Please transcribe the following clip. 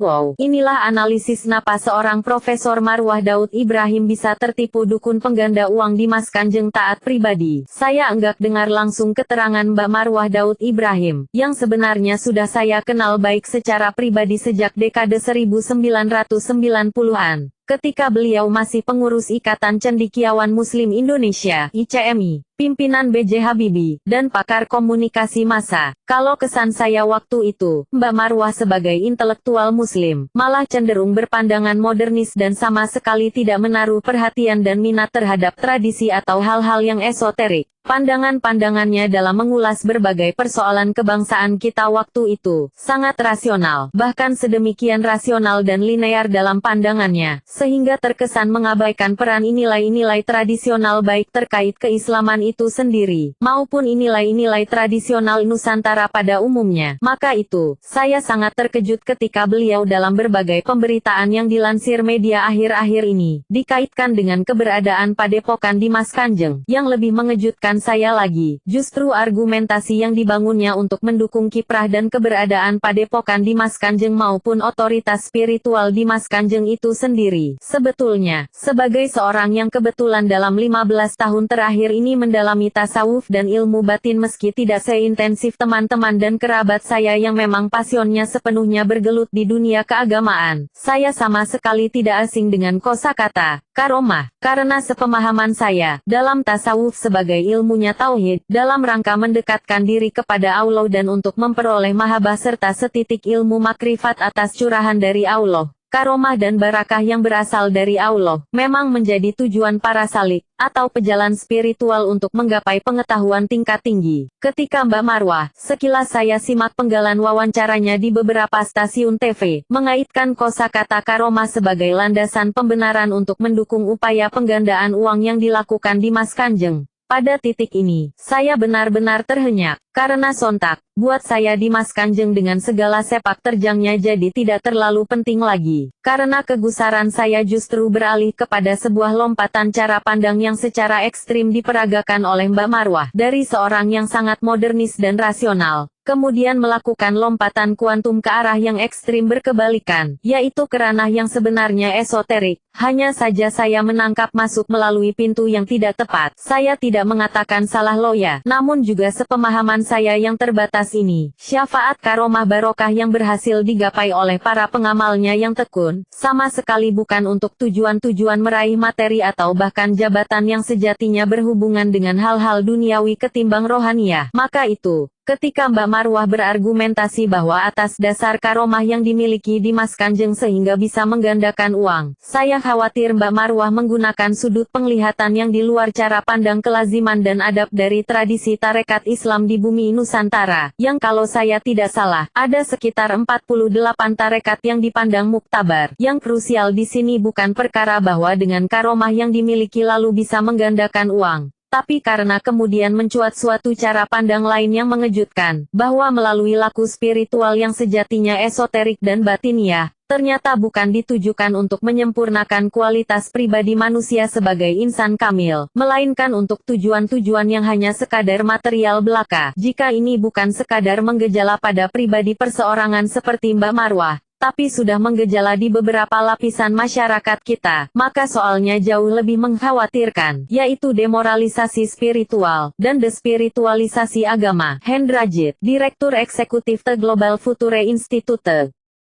Wow, inilah analisis kenapa seorang Profesor Marwah Daud Ibrahim bisa tertipu dukun pengganda uang Dimas Kanjeng taat pribadi. Saya enggak dengar langsung keterangan Mbak Marwah Daud Ibrahim, yang sebenarnya sudah saya kenal baik secara pribadi sejak dekade 1990-an. Ketika beliau masih pengurus Ikatan Cendekiawan Muslim Indonesia, ICMI, pimpinan B.J. Habibie, dan pakar komunikasi massa. Kalau kesan saya waktu itu, Mbak Marwah sebagai intelektual Muslim, malah cenderung berpandangan modernis dan sama sekali tidak menaruh perhatian dan minat terhadap tradisi atau hal-hal yang esoterik. Pandangan-pandangannya dalam mengulas berbagai persoalan kebangsaan kita waktu itu, sangat rasional, bahkan sedemikian rasional dan linear dalam pandangannya, sehingga terkesan mengabaikan peran nilai-nilai tradisional baik terkait keislaman itu sendiri, maupun nilai-nilai tradisional Nusantara pada umumnya. Maka itu, saya sangat terkejut ketika beliau dalam berbagai pemberitaan yang dilansir media akhir-akhir ini, dikaitkan dengan keberadaan Padepokan Dimas Kanjeng. Yang lebih mengejutkan saya lagi, justru argumentasi yang dibangunnya untuk mendukung kiprah dan keberadaan Padepokan Dimas Kanjeng maupun otoritas spiritual Dimas Kanjeng itu sendiri. Sebetulnya, sebagai seorang yang kebetulan dalam 15 tahun terakhir ini mendalami tasawuf dan ilmu batin meski tidak seintensif teman-teman dan kerabat saya yang memang pasionnya sepenuhnya bergelut di dunia keagamaan, saya sama sekali tidak asing dengan kosakata karomah, karena sepemahaman saya, dalam tasawuf sebagai ilmunya tauhid, dalam rangka mendekatkan diri kepada Allah dan untuk memperoleh mahabbah serta setitik ilmu makrifat atas curahan dari Allah. Karomah dan barakah yang berasal dari Allah, memang menjadi tujuan para salik, atau pejalan spiritual untuk menggapai pengetahuan tingkat tinggi. Ketika Mbak Marwah, sekilas saya simak penggalan wawancaranya di beberapa stasiun TV, mengaitkan kosakata karomah sebagai landasan pembenaran untuk mendukung upaya penggandaan uang yang dilakukan Dimas Kanjeng. Pada titik ini, saya benar-benar terhenyak, karena sontak, buat saya Dimas Kanjeng dengan segala sepak terjangnya jadi tidak terlalu penting lagi. Karena kegusaran saya justru beralih kepada sebuah lompatan cara pandang yang secara ekstrim diperagakan oleh Mbak Marwah, dari seorang yang sangat modernis dan rasional, kemudian melakukan lompatan kuantum ke arah yang ekstrim berkebalikan, yaitu ke ranah yang sebenarnya esoterik. Hanya saja saya menangkap masuk melalui pintu yang tidak tepat. Saya tidak mengatakan salah loya, namun juga sepemahaman saya yang terbatas ini, syafaat karomah barokah yang berhasil digapai oleh para pengamalnya yang tekun, sama sekali bukan untuk tujuan-tujuan meraih materi atau bahkan jabatan yang sejatinya berhubungan dengan hal-hal duniawi ketimbang rohaniyah. Maka itu, ketika Mbak Marwah berargumentasi bahwa atas dasar karomah yang dimiliki Dimas Kanjeng sehingga bisa menggandakan uang, saya khawatir Mbak Marwah menggunakan sudut penglihatan yang di luar cara pandang kelaziman dan adab dari tradisi tarekat Islam di bumi Nusantara, yang kalau saya tidak salah, ada sekitar 48 tarekat yang dipandang muktabar. Yang krusial di sini bukan perkara bahwa dengan karomah yang dimiliki lalu bisa menggandakan uang, tapi karena kemudian mencuat suatu cara pandang lain yang mengejutkan, bahwa melalui laku spiritual yang sejatinya esoterik dan batiniah, ternyata bukan ditujukan untuk menyempurnakan kualitas pribadi manusia sebagai insan kamil, melainkan untuk tujuan-tujuan yang hanya sekadar material belaka. Jika ini bukan sekadar menggejala pada pribadi perseorangan seperti Mbak Marwah, tapi sudah menggejala di beberapa lapisan masyarakat kita, maka soalnya jauh lebih mengkhawatirkan, yaitu demoralisasi spiritual, dan despiritualisasi agama. Hendrajit, Direktur Eksekutif The Global Future Institute.